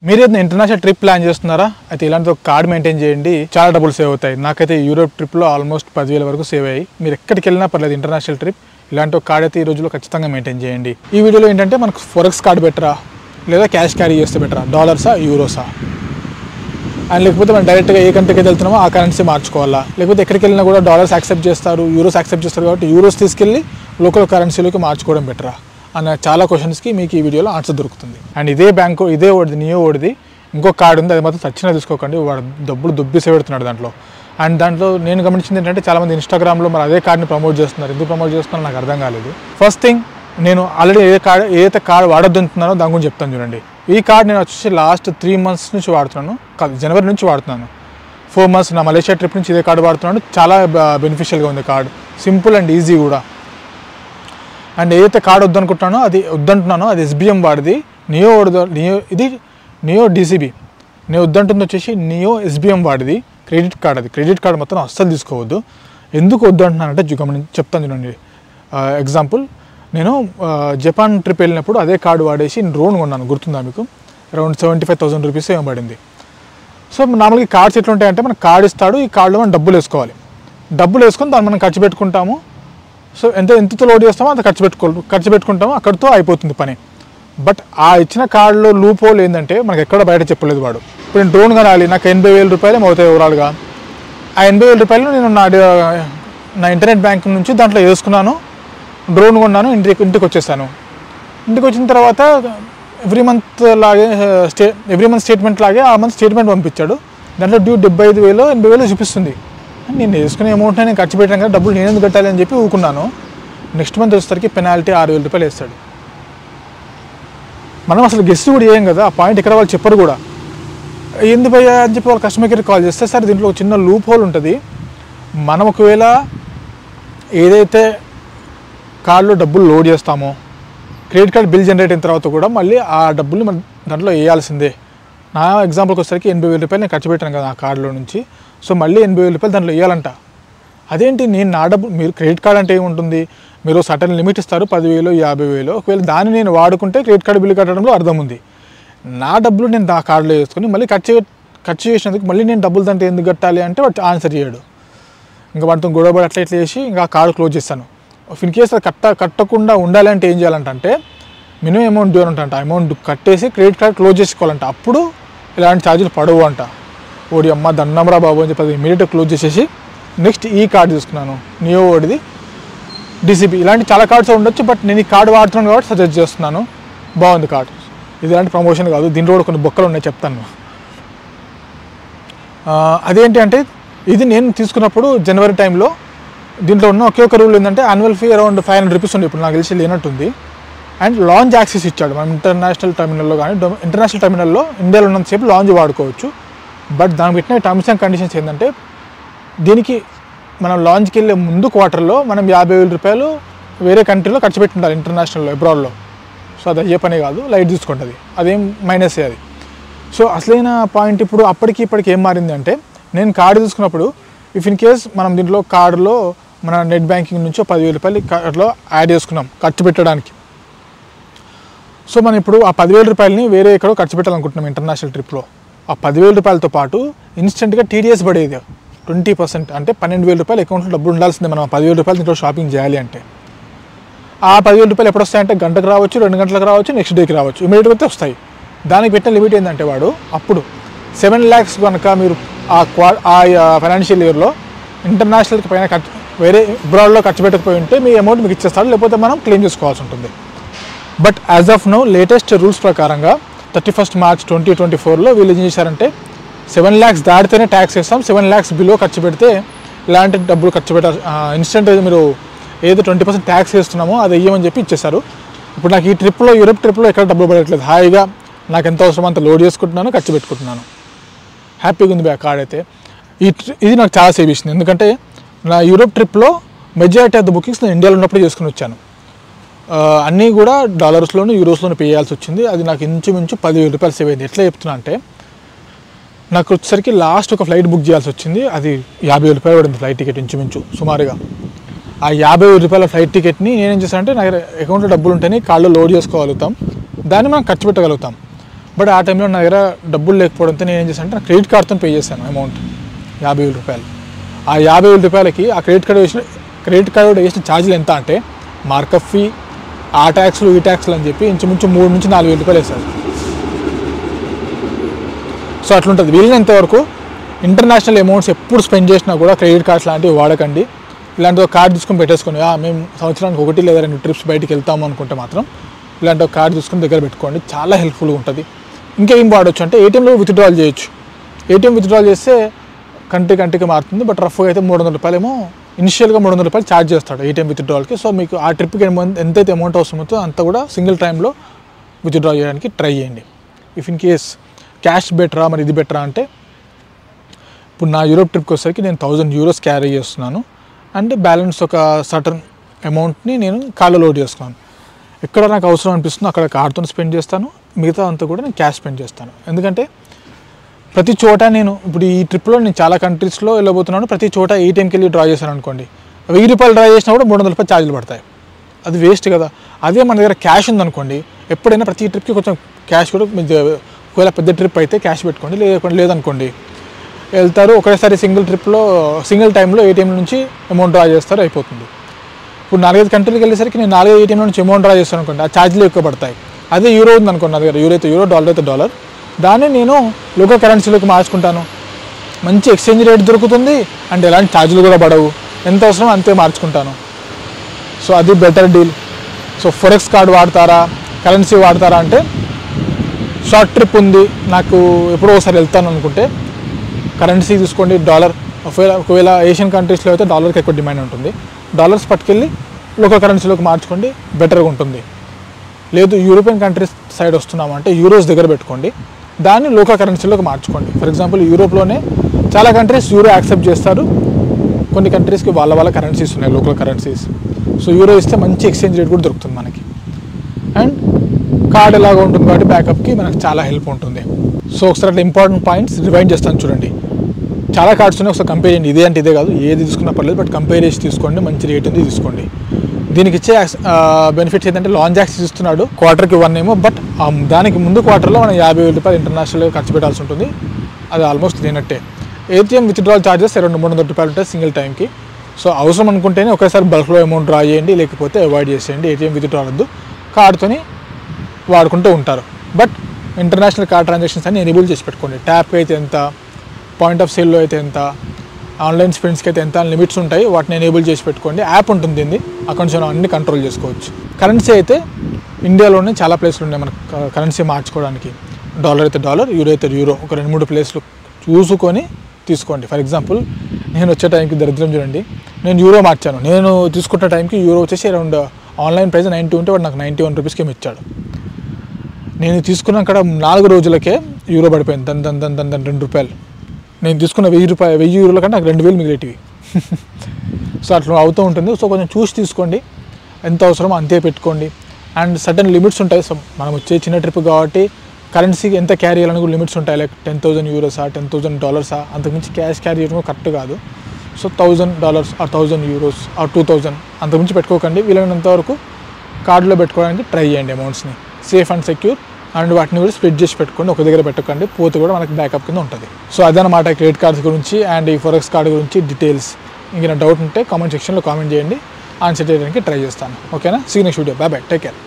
మీరు ఏదైనా international trip plan చేస్తున్నారా? అయితే ఇలాంటి ఒక కార్డ్ మెయింటైన్ చేయండి, చాలా డబ్బులు సేవ్ అవుతాయి. నాకైతే యూరోప్ ట్రిప్లో ఆల్మోస్ట్ 10,000 వరకు సేవ్ అయ్యాయి. మీరు ఎక్కడికి వెళ్ళినా పర్లేదు, ఇంటర్నేషనల్ ట్రిప్ ఇలాంటి ఒక కార్డ్ అయితే ఈ రోజుల్లో ఖచ్చితంగా మెయింటైన్ చేయండి. ఈ వీడియోలో ఏంటంటే మనకు ఫోరెక్స్ కార్డ్ బెటరా లేదా క్యాష్ క్యారీ చేస్తే బెటరా, డాలర్సా యూరోసా, అండ్ లేకపోతే మనం డైరెక్ట్గా ఏ కంట్రీకి వెళ్తున్నామో ఆ కరెన్సీ మార్చుకోవాలా, లేకపోతే ఎక్కడికి వెళ్ళినా కూడా డాలర్స్ యాక్సెప్ట్ చేస్తారు, యూరోస్ యాక్సెప్ట్ చేస్తారు కాబట్టి యూరోస్ తీసుకెళ్ళి లోకల్ కరెన్సీలోకి మార్చుకోవడం బెటరా అన్న చాలా క్వశ్చన్స్కి మీకు ఈ వీడియోలో ఆన్సర్ దొరుకుతుంది. అండ్ ఇదే బ్యాంకు, ఇదే ఓడిది, నియో ఓడిది ఇంకో కార్డు ఉంది, అది మాత్రం చచ్చినా తీసుకోకండి, వాడు డబ్బులు దుబ్బిసే పెడుతున్నాడు దాంట్లో. అండ్ దాంట్లో నేను గమనించింది ఏంటంటే చాలామంది ఇన్స్టాగ్రామ్లో మరి అదే కార్డ్ని ప్రమోట్ చేస్తున్నారు. ఎందుకు ప్రమోట్ చేస్తున్నారో నాకు అర్థం కాలేదు. ఫస్ట్ థింగ్, నేను ఆల్రెడీ ఏదైతే కార్డు వాడొద్దంటున్నానో దాని గురించి చెప్తాను చూడండి. ఈ కార్డ్ నేను వచ్చేసి లాస్ట్ 3 months నుంచి వాడుతున్నాను, జనవరి నుంచి వాడుతున్నాను. 4 months నా మలేషియా ట్రిప్ నుంచి ఇదే కార్డు వాడుతున్నాను. చాలా బెనిఫిషియల్గా ఉంది కార్డు, సింపుల్ అండ్ ఈజీ కూడా. అండ్ ఏదైతే కార్డు వద్దనుకుంటున్నానో అది SBM వాడిది, నియో DCB. నేను వద్దంటుంది వచ్చేసి నియో SBM వాడిది క్రెడిట్ కార్డ్. అది క్రెడిట్ కార్డ్ మొత్తం అస్సలు తీసుకోవద్దు. ఎందుకు వద్దంటున్నానంటే చెప్తాను చూడండి. ఎగ్జాంపుల్, నేను జపాన్ ట్రిప్ వెళ్ళినప్పుడు అదే కార్డు వాడేసి డ్రోన్ కొన్నాను, గుర్తుందా మీకు? అరౌండ్ 75,000 రూపీస్ ఏమో పడింది. సో నార్మల్గా కార్డ్స్ ఎట్లా ఉంటాయంటే మనకు కార్డు ఇస్తాడు, ఈ కార్డులో మనం డబ్బులు వేసుకోవాలి. డబ్బులు వేసుకొని దాన్ని మనం ఖర్చు పెట్టుకుంటాము. సో ఎంతతో లోడ్ చేస్తామో అంత ఖర్చు పెట్టుకుంటామో, అక్కడితో అయిపోతుంది పని. బట్ ఆ ఇచ్చిన కార్డులో లూప్ హోల్ ఏంటంటే మనకు ఎక్కడ బయట చెప్పలేదు వాడు. ఇప్పుడు నేను డ్రోన్ కొనాలి, నాకు 80,000 రూపాయలు అవుతాయి ఓవరాల్గా. ఆ 80,000 రూపాయలు నేను నా ఇంటర్నెట్ బ్యాంకింగ్ నుంచి దాంట్లో వేసుకున్నాను, డ్రోన్ కొన్నాను, ఇంటికి వచ్చేసాను. ఇంటికి వచ్చిన తర్వాత ఎవ్రీ మంత్ స్టేట్మెంట్ లాగే ఆ మంత్ స్టేట్మెంట్ పంపించాడు. దాంట్లో డ్యూ 75,000 80,000 చూపిస్తుంది. నేను వేసుకునే అమౌంట్ నేను ఖర్చు పెట్టాను కదా, డబ్బులు నేను ఎందుకు కట్టాలి అని చెప్పి ఊకున్నాను. నెక్స్ట్ మంత్ వచ్చేసరికి పెనాల్టీ 6,000 రూపాయలు వేస్తాడు. మనం అసలు గెస్ట్ కూడా చేయం కదా, ఆ పాయింట్ ఇక్కడ వాళ్ళు చెప్పరు కూడా. ఎందుకు భయ్యా అని చెప్పి వాళ్ళు కస్టమర్ కేర్కి కాల్ చేస్తే, సార్ దీంట్లో చిన్న లూప్ హోల్ ఉంటుంది, మనం ఒకవేళ ఏదైతే కార్డులో డబ్బులు లోడ్ చేస్తామో క్రెడిట్ కార్డ్ బిల్ జనరేట్ అయిన తర్వాత కూడా మళ్ళీ ఆ డబ్బులు మన దాంట్లో వేయాల్సిందే. నా ఎగ్జాంపుల్కి వచ్చేసరికి 80,000 రూపాయలు నేను ఖర్చు పెట్టాను కదా ఆ కార్డులో నుంచి, సో మళ్ళీ 80,000 రూపాయలు దాంట్లో వేయాలంట. అదేంటి, నేను నా డబ్బు, మీరు క్రెడిట్ కార్డ్ అంటే ఏముంటుంది, మీరు సర్టన్ లిమిట్ ఇస్తారు 10,000 50,000, ఒకవేళ దాన్ని నేను వాడుకుంటే క్రెడిట్ కార్డు బిల్లు కట్టడంలో అర్థం ఉంది. నా డబ్బులు నేను ఆ కార్డులో వేసుకొని మళ్ళీ ఖర్చు చేసినందుకు మళ్ళీ నేను డబ్బులు దాంట్లో ఎందుకు కట్టాలి అంటే వాడు ఆన్సర్ చేయడు. ఇంకా వాటితో గొడవపడి అట్లా ఇట్లా చేసి ఇంకా ఆ కార్డు క్లోజ్ చేస్తాను. ఇన్ కేసు అది కట్టకుండా ఉండాలంటే ఏం చేయాలంటే మినిమం అమౌంట్ డ్యూ అంట, అమౌంట్ కట్టేసి క్రెడిట్ కార్డ్ క్లోజ్ చేసుకోవాలంట, అప్పుడు ఇలాంటి ఛార్జీలు పడవు అంట. ఓడి అమ్మ దన్నమరా బాబు అని చెప్పి ఇమీడియట్గా క్లోజ్ చేసేసి నెక్స్ట్ ఈ కార్డు తీసుకున్నాను, నియో ఓడిది DCB. ఇలాంటి చాలా కార్డ్స్ ఉండొచ్చు, బట్ నేను ఈ కార్డు వాడుతున్నాను కాబట్టి సజెస్ట్ చేస్తున్నాను. బాగుంది కార్డు, ఇది ఇలాంటి ప్రమోషన్ కాదు, దీంట్లో కూడా కొన్ని బొక్కలు ఉన్నాయి చెప్తాను. అదేంటి అంటే ఇది నేను తీసుకున్నప్పుడు జనవరి టైంలో దీంట్లో ఉన్న ఒకే ఒక రూల్ ఏంటంటే యాన్యువల్ ఫీ అరౌండ్ 500 రూపీస్ ఉంది, ఇప్పుడు నాకు తెలిసి లేనట్టుంది. అండ్ లాంజ్ యాక్సెస్ ఇచ్చాడు, మనం ఇంటర్నేషనల్ టర్మినల్లో కానీ ఇంటర్నేషనల్ టర్మినల్లో ఇండియాలో ఉన్నంతసేపు లాంజ్ వాడుకోవచ్చు. బట్ దానికి పెట్టిన టర్మ్స్ అండ్ కండిషన్స్ ఏంటంటే దీనికి మనం లాంచ్కి వెళ్ళే ముందు క్వార్టర్లో మనం 50,000 రూపాయలు వేరే కంట్రీలో ఖర్చు పెట్టి ఉండాలి, ఇంటర్నేషనల్లో అబ్రాడ్లో. సో అది అయ్యే పని కాదు, లైట్ తీసుకుంటుంది, అదేం మైనస్ అది. సో అసలైన పాయింట్ ఇప్పుడు అప్పటికి ఇప్పటికి ఏం మారింది అంటే, నేను కార్డు తీసుకున్నప్పుడు ఇన్ కేస్ మనం దీంట్లో కార్డులో మన నెట్ బ్యాంకింగ్ నుంచి 10,000 రూపాయలు కార్డులో యాడ్ చేసుకున్నాం ఖర్చు పెట్టడానికి. సో మనం ఇప్పుడు ఆ 10,000 రూపాయలని వేరే ఎక్కడో ఖర్చు పెట్టాలనుకుంటున్నాం ఇంటర్నేషనల్ ట్రిప్లో. ఆ 10,000 రూపాయలతో పాటు ఇన్స్టెంట్గా TDS పడేది 20%, అంటే 12,000 రూపాయలు అకౌంట్లో డబ్బులు ఉండాల్సిందే మనం 10,000 రూపాయలు దీంట్లో షాపింగ్ చేయాలి అంటే. ఆ 10,000 రూపాయలు ఎప్పుడు వస్తాయంటే గంటకు రావచ్చు, 2 గంటలకు రావచ్చు, నెక్స్ట్ డేకి రావచ్చు, ఇమీడియట్గా అయితే వస్తాయి. దానికి పెట్టిన లిమిట్ ఏంటంటే వాడు అప్పుడు 7 lakhs కనుక మీరు ఆ ఫైనాన్షియల్ ఇయర్లో ఇంటర్నేషనల్కి పైన వేరే అబ్రాడ్లో ఖర్చు పెట్టకపోయి ఉంటే మీ అమౌంట్ మీకు ఇచ్చేస్తాడు, లేకపోతే మనం క్లెయిమ్ చేసుకోవాల్సి ఉంటుంది. But as of now latest rules ప్రకారంగా 31st March 2024లో వీళ్ళు ఏం చేశారంటే 7 lakhs దాటితేనే ట్యాక్స్ వేస్తాం, 7 lakhs బిలో ఖర్చు పెడితే ఇలాంటి డబ్బులు ఖర్చు పెట్టాలి, ఇన్స్టెంట్ మీరు ఏదో 20% ట్యాక్స్ వేస్తున్నామో అది వెయ్యమని చెప్పి ఇచ్చేసారు. ఇప్పుడు నాకు ఈ ట్రిప్లో, యూరోప్ ట్రిప్లో ఎక్కడ డబ్బులు పడట్లేదు, హాయిగా నాకు ఎంత అవసరం అంత లోడ్ చేసుకుంటున్నాను, ఖర్చు పెట్టుకుంటున్నాను, హ్యాపీగా ఉంది ఆ కార్డ్ అయితే. ఇది నాకు చాలా సేవ్ ఇచ్చింది, ఎందుకంటే నా యూరోప్ ట్రిప్లో మెజారిటీ ఆఫ్ ద బుకింగ్స్ నేను ఇండియాలో ఉన్నప్పుడు చేసుకుని వచ్చాను. అన్నీ కూడా డాలర్స్లోను యూరోస్లోను పే చేయాల్సి వచ్చింది. అది నాకు ఇంచుమించు 10,000 రూపాయలు సేవ్ అయింది. ఎట్లా చెప్తున్నా అంటే, నాకు వచ్చేసరికి లాస్ట్ ఒక ఫ్లైట్ బుక్ చేయాల్సి వచ్చింది, అది 50,000 రూపాయలు పడింది ఫ్లైట్ టికెట్ ఇంచుమించు సుమారుగా. ఆ 50,000 రూపాయల ఫ్లైట్ టికెట్ని నేనేం చేశానంటే, నా అకౌంట్లో డబ్బులు ఉంటేనే కార్డులో లోడ్ చేసుకోగలుగుతాం, దాన్ని మనం ఖర్చు పెట్టగలుగుతాం. బట్ ఆ టైంలో నా దగ్గర డబ్బులు లేకపోవడంతో నేను ఏం చేశాను అంటే క్రెడిట్ కార్డ్తో పే చేశాను అమౌంట్ 50,000 రూపాయలు. ఆ 50,000 రూపాయలకి ఆ క్రెడిట్ కార్డు వేసిన ఛార్జీలు ఎంత అంటే మార్కప్ ఫీ, ఆ ట్యాక్స్లు ఈ ట్యాక్స్లు అని చెప్పి ఇంచుమించు 3,000 నుంచి 4,000 రూపాయలు వేస్తారు. సో అట్లుంటుంది. వీలైనంత వరకు ఇంటర్నేషనల్ అమౌంట్స్ ఎప్పుడు స్పెండ్ చేసినా కూడా క్రెడిట్ కార్డ్స్ లాంటివి వాడకండి. ఇలాంటి ఒక కార్డు తీసుకొని పెట్టేసుకొని మేము సంవత్సరానికి 1 లేదా 2 ట్రిప్స్ బయటికి వెళ్తాము అనుకుంటే మాత్రం ఇలాంటి ఒక కార్డు తీసుకొని దగ్గర పెట్టుకోండి, చాలా హెల్ప్ఫుల్గా ఉంటుంది. ఇంకేం వాడవచ్చు అంటే ఏటీఎంలో విత్డ్రాల్ చేయొచ్చు. ఏటీఎం విత్డ్రాల్ చేస్తే కంటికి మారుతుంది, బట్ రఫ్గా అయితే 300 రూపాయలు ఏమో ఇనిషియల్గా 300 రూపాయలు ఛార్జ్ చేస్తాడు ఏటీఎం విత్డ్రాల్కి. సో మీకు ఆ ట్రిప్కి ఎంతైతే అమౌంట్ అవసరమవుతుందో అంత కూడా సింగిల్ టైంలో విత్డ్రా చేయడానికి ట్రై చేయండి. ఇఫ్ ఇన్ కేస్ క్యాష్ బెటరా మరి ఇది బెటరా అంటే ఇప్పుడు నా యూరోప్ ట్రిప్కి వచ్చేసరికి నేను 1,000 euros క్యారీ చేస్తున్నాను అండ్ బ్యాలెన్స్ ఒక సర్టన్ అమౌంట్ని నేను కార్లో లోడ్ చేసుకున్నాను. ఎక్కడ నాకు అవసరం అనిపిస్తుందో అక్కడ కార్డ్తో స్పెండ్ చేస్తాను, మిగతా అంతా కూడా నేను క్యాష్ స్పెండ్ చేస్తాను. ఎందుకంటే ప్రతి చోట నేను ఇప్పుడు ఈ ట్రిప్లో నేను చాలా కంట్రీస్లో వెళ్ళబోతున్నాను, ప్రతి చోట ఏటీఎంకి వెళ్ళి డ్రా చేశాను అనుకోండి, 1,000 రూపాయలు డ్రా చేసినా కూడా 300 రూపాయలు ఛార్జీలు పడతాయి. అది వేస్ట్ కదా. అదే మన దగ్గర క్యాష్ ఉందనుకోండి, ఎప్పుడైనా ప్రతి ట్రిప్కి కొంచెం క్యాష్ కూడా ఒకవేళ పెద్ద ట్రిప్ అయితే క్యాష్ పెట్టుకోండి, లేదనుకోండి వెళ్తారు ఒకేసారి సింగిల్ టైంలో ఏటీఎం నుంచి అమౌంట్ డ్రా చేస్తారు, అయిపోతుంది. ఇప్పుడు 4-5 కంట్రీలకు వెళ్ళేసరికి నేను 4-5 ఏటీఎం నుంచి అమౌంట్ డ్రా చేస్తాను అనుకోండి, ఆ ఛార్జీలు ఎక్కువ పడతాయి. అదే యూరో ఉందనుకోండి నా దగ్గర, యూరో అయితే యూరో, డాలర్ అయితే డాలర్, దాన్ని నేను లోకల్ కరెన్సీలోకి మార్చుకుంటాను. మంచి ఎక్స్చేంజ్ రేట్ దొరుకుతుంది అండ్ ఎలాంటి ఛార్జీలు కూడా పడవు, ఎంత అవసరం అంతే మార్చుకుంటాను. సో అది better deal. So forex card వాడతారా, కరెన్సీ వాడతారా అంటే షార్ట్ ట్రిప్ ఉంది నాకు ఎప్పుడో ఒకసారి వెళ్తాను అనుకుంటే కరెన్సీ తీసుకోండి, డాలర్. ఒకవేళ ఏషియన్ కంట్రీస్లో అయితే డాలర్కి ఎక్కువ డిమాండ్ ఉంటుంది, డాలర్స్ పట్టుకెళ్ళి లోకల్ కరెన్సీలోకి మార్చుకోండి, బెటర్గా ఉంటుంది. లేదు యూరోపియన్ కంట్రీస్ సైడ్ వస్తున్నామంటే యూరోస్ దగ్గర పెట్టుకోండి, దాన్ని లోకల్ కరెన్సీలోకి మార్చుకోండి. ఫర్ ఎగ్జాంపుల్ యూరోప్లోనే చాలా కంట్రీస్ యూరో యాక్సెప్ట్ చేస్తారు, కొన్ని కంట్రీస్కి వాళ్ళ కరెన్సీస్ ఉన్నాయి, లోకల్ కరెన్సీస్. సో యూరో ఇస్తే మంచి ఎక్స్చేంజ్ రేట్ కూడా దొరుకుతుంది మనకి. అండ్ కార్డ్ ఎలాగో ఉంటుంది కాబట్టి బ్యాకప్కి మనకు చాలా హెల్ప్ ఉంటుంది. సో ఒకసారి అట్లా ఇంపార్టెంట్ పాయింట్స్ రివైండ్ చేస్తాను చూడండి. చాలా కార్డ్స్ ఉన్నాయి, ఒకసారి కంపేర్ చేయండి. ఇదే అంటే ఇదే కాదు, ఏది తీసుకున్నా పర్లేదు, బట్ కంపేర్ చేసి తీసుకోండి, మంచి రేట్ ఉంది తీసుకోండి. దీనికి ఇచ్చే బెనిఫిట్స్ ఏంటంటే లాంజ్ యాక్సెస్ ఇస్తున్నాడు, క్వార్టర్కి 1 ఏమో, బట్ దానికి ముందు క్వార్టర్లో మనం 50,000 రూపాయలు ఇంటర్నేషనల్ ఖర్చు పెట్టాల్సి ఉంటుంది, అది ఆల్మోస్ట్ లేనట్టే. ఏటీఎం విత్డ్రాల్ ఛార్జెస్ 200-300 రూపాయలు ఉంటాయి సింగిల్ టైంకి. సో అవసరం అనుకుంటేనే ఒకేసారి బల్క్లో అమౌంట్ డ్రా చేయండి, లేకపోతే అవాయిడ్ చేసేయండి. ఏటీఎం విత్డ్రాల్ వద్దు, కార్డ్తోని వాడుకుంటూ ఉంటారు. బట్ ఇంటర్నేషనల్ కార్డ్ ట్రాన్సాక్షన్స్ అన్ని ఎనేబుల్ చేసి పెట్టుకోండి. ట్యాప్ అయితే ఎంత, పాయింట్ ఆఫ్ సేల్లో అయితే ఎంత, ఆన్లైన్ స్పెండ్స్కి అయితే ఎంత లిమిట్స్ ఉంటాయి, వాటిని ఎనేబుల్ చేసి పెట్టుకోండి. యాప్ ఉంటుంది, దీన్ని అకౌంట్స్ అన్ని కంట్రోల్ చేసుకోవచ్చు. కరెన్సీ అయితే ఇండియాలోనే చాలా ప్లేస్లు ఉన్నాయి మనకు కరెన్సీ మార్చుకోవడానికి. డాలర్ అయితే డాలర్, యూరో అయితే యూరో, ఒక 2-3 ప్లేస్లు చూసుకొని తీసుకోండి. ఫర్ ఎగ్జాంపుల్ నేను వచ్చే టైంకి దరిద్రం చూడండి, నేను యూరో మార్చాను. నేను తీసుకున్న టైంకి యూరో వచ్చేసి అరౌండ్ ఆన్లైన్ ప్రైస్ 90 ఉంటే వాడు నాకు 91 రూపీస్కి ఏమి ఇచ్చాడు. నేను తీసుకున్న అక్కడ 4 రోజులకే యూరో పడిపోయింది, దాని 2 రూపాయలు. నేను తీసుకున్న 1,000 యూరోల కంటే నాకు 2,000 మిగిలేటివి. సో అట్లా అవుతూ ఉంటుంది. సో కొంచెం చూసి తీసుకోండి, ఎంత అవసరమో అంతే పెట్టుకోండి. అండ్ సర్టన్ లిమిట్స్ ఉంటాయి. సో మనం వచ్చే చిన్న ట్రిప్ కాబట్టి కరెన్సీకి ఎంత క్యారీ చేయాలని కూడా లిమిట్స్ ఉంటాయి. లైక్ 10,000 euros, $10,000 అంతకుమించి క్యాష్ క్యారీ చేయడం కరెక్ట్ కాదు. సో $1,000 ఆర్ 1,000 euros ఆర్ 2,000 అంతకుమించి పెట్టుకోకండి. వీలైనంత వరకు కార్డులో పెట్టుకోవడానికి ట్రై చేయండి అమౌంట్స్ని. సేఫ్ అండ్ సెక్యూర్, అండ్ వాటిని కూడా స్ప్లిట్ చేసి పెట్టుకోండి, ఒక దగ్గర పెట్టకండి, పోతే కూడా మనకి బ్యాకప్ కింద ఉంటుంది. సో అదనమాట క్రెడిట్ కార్డ్స్ గురించి అండ్ ఈ ఫోరెక్స్ కార్డ్ గురించి డీటెయిల్స్. ఇంకేమైనా డౌట్ ఉంటే కామెంట్ సెక్షన్లో కామెంట్ చేయండి, ఆన్సర్ చేయడానికి ట్రై చేస్తాను. ఓకేనా? See next video. Bye bye, take care.